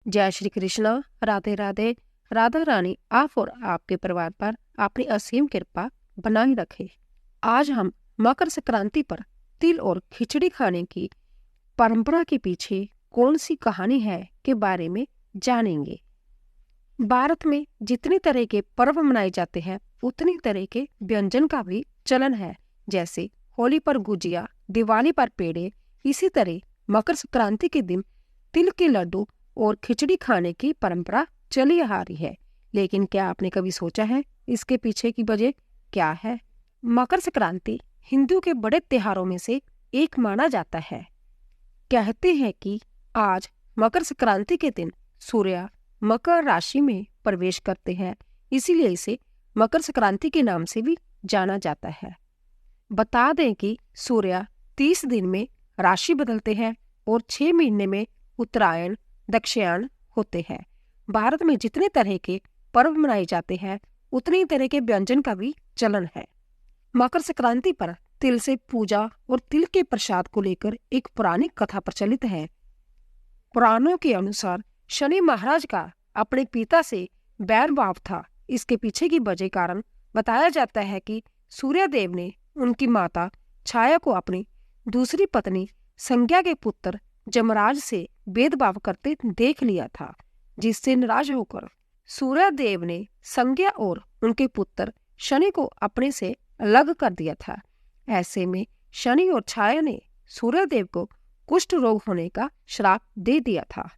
जय श्री कृष्णा। राधे राधे। राधा रानी आप और आपके परिवार पर अपनी असीम कृपा बनाए रखे। आज हम मकर संक्रांति पर तिल और खिचड़ी खाने की परंपरा के पीछे कौन सी कहानी है के बारे में जानेंगे। भारत में जितनी तरह के पर्व मनाए जाते हैं उतनी तरह के व्यंजन का भी चलन है। जैसे होली पर गुजिया, दिवाली पर पेड़े, इसी तरह मकर संक्रांति के दिन तिल के लड्डू और खिचड़ी खाने की परंपरा चली आ रही है। लेकिन क्या आपने कभी सोचा है इसके पीछे की वजह क्या है? मकर संक्रांति हिंदू के बड़े त्योहारों में से एक माना जाता है। कहते हैं कि आज मकर संक्रांति के दिन सूर्य मकर राशि में प्रवेश करते हैं, इसीलिए इसे मकर संक्रांति के नाम से भी जाना जाता है। बता दें कि सूर्य 30 दिन में राशि बदलते हैं और 6 महीने में उत्तरायण दक्षिणायन होते हैं। भारत में जितने तरह के पर्व मनाए जाते हैं उतनी तरह के व्यंजन का भी चलन है। मकर संक्रांति पर तिल से पूजा और तिल के प्रसाद को लेकर एक पुरानी कथा प्रचलित है। पुराणों के अनुसार शनि महाराज का अपने पिता से बैर भाव था। इसके पीछे की वजह कारण बताया जाता है कि सूर्यदेव ने उनकी माता छाया को अपनी दूसरी पत्नी संज्ञा के पुत्र जमराज से भेदभाव करते देख लिया था, जिससे नाराज होकर सूर्यदेव ने संज्ञा और उनके पुत्र शनि को अपने से अलग कर दिया था। ऐसे में शनि और छाया ने सूर्यदेव को कुष्ठ रोग होने का श्राप दे दिया था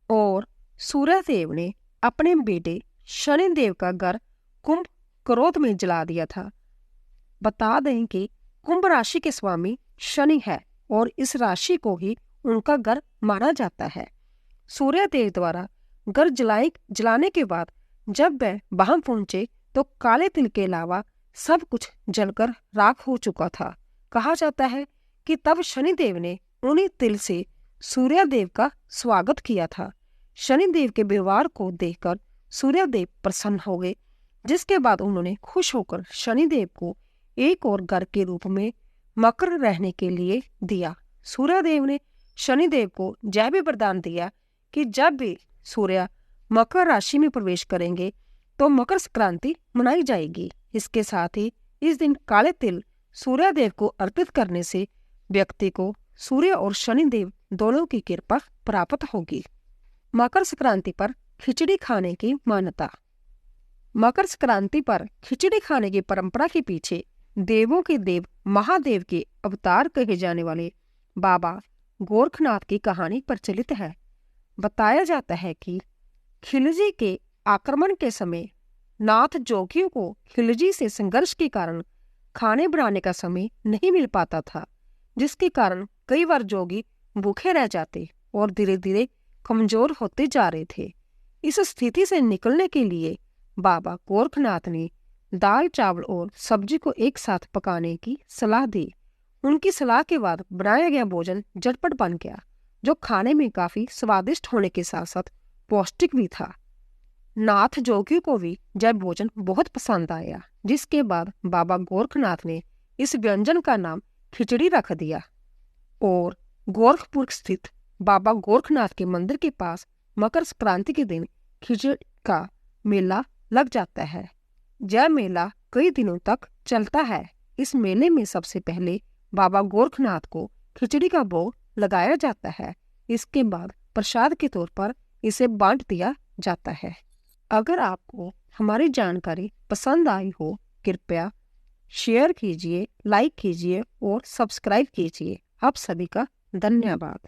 और सूर्यदेव ने अपने बेटे शनिदेव का घर कुंभ क्रोध में जला दिया था। बता दें कि कुंभ राशि के स्वामी शनि है और इस राशि को ही उनका घर माना जाता है। सूर्यदेव द्वारा घर जलाने के बाद जब वह वहां पहुंचे तो काले तिल के अलावा सब कुछ जलकर राख हो चुका था। कहा जाता है कि तब शनिदेव ने उन्हीं तिल से सूर्यदेव का स्वागत किया था। शनिदेव के व्यवहार को देखकर सूर्यदेव प्रसन्न हो गए, जिसके बाद उन्होंने खुश होकर शनिदेव को एक और घर के रूप में मकर रहने के लिए दिया। सूर्यदेव ने शनिदेव को यह भी वरदान दिया कि जब भी सूर्य मकर राशि में प्रवेश करेंगे तो मकर संक्रांति मनाई जाएगी। इसके साथ ही इस दिन काले तिल सूर्यदेव को अर्पित करने से व्यक्ति को सूर्य और शनिदेव दोनों की कृपा प्राप्त होगी। मकर संक्रांति पर खिचड़ी खाने की मान्यता। मकर संक्रांति पर खिचड़ी खाने की परंपरा के पीछे देवों के देव महादेव के अवतार कहे जाने वाले बाबा गोरखनाथ की कहानी प्रचलित है। बताया जाता है कि खिलजी के आक्रमण के समय नाथ जोगियों को खिलजी से संघर्ष के कारण खाने बनाने का समय नहीं मिल पाता था, जिसके कारण कई बार जोगी भूखे रह जाते और धीरे धीरे कमजोर होते जा रहे थे। इस स्थिति से निकलने के लिए बाबा गोरखनाथ ने दाल चावल और सब्जी को एक साथ पकाने की सलाह दी। उनकी सलाह के बाद बनाया गया भोजन झटपट बन गया, जो खाने में काफी स्वादिष्ट होने के साथ साथ पौष्टिक भी था। नाथ जोगी को भी यह भोजन बहुत पसंद आया, जिसके बाद बाबा गोरखनाथ ने इस व्यंजन का नाम खिचड़ी रख दिया और गोरखपुर स्थित बाबा गोरखनाथ के मंदिर के पास मकर संक्रांति के दिन खिचड़ी का मेला लग जाता है। यह मेला कई दिनों तक चलता है। इस मेले में सबसे पहले बाबा गोरखनाथ को खिचड़ी का भोग लगाया जाता है। इसके बाद प्रसाद के तौर पर इसे बांट दिया जाता है। अगर आपको हमारी जानकारी पसंद आई हो, कृपया शेयर कीजिए, लाइक कीजिए और सब्सक्राइब कीजिए। आप सभी का धन्यवाद।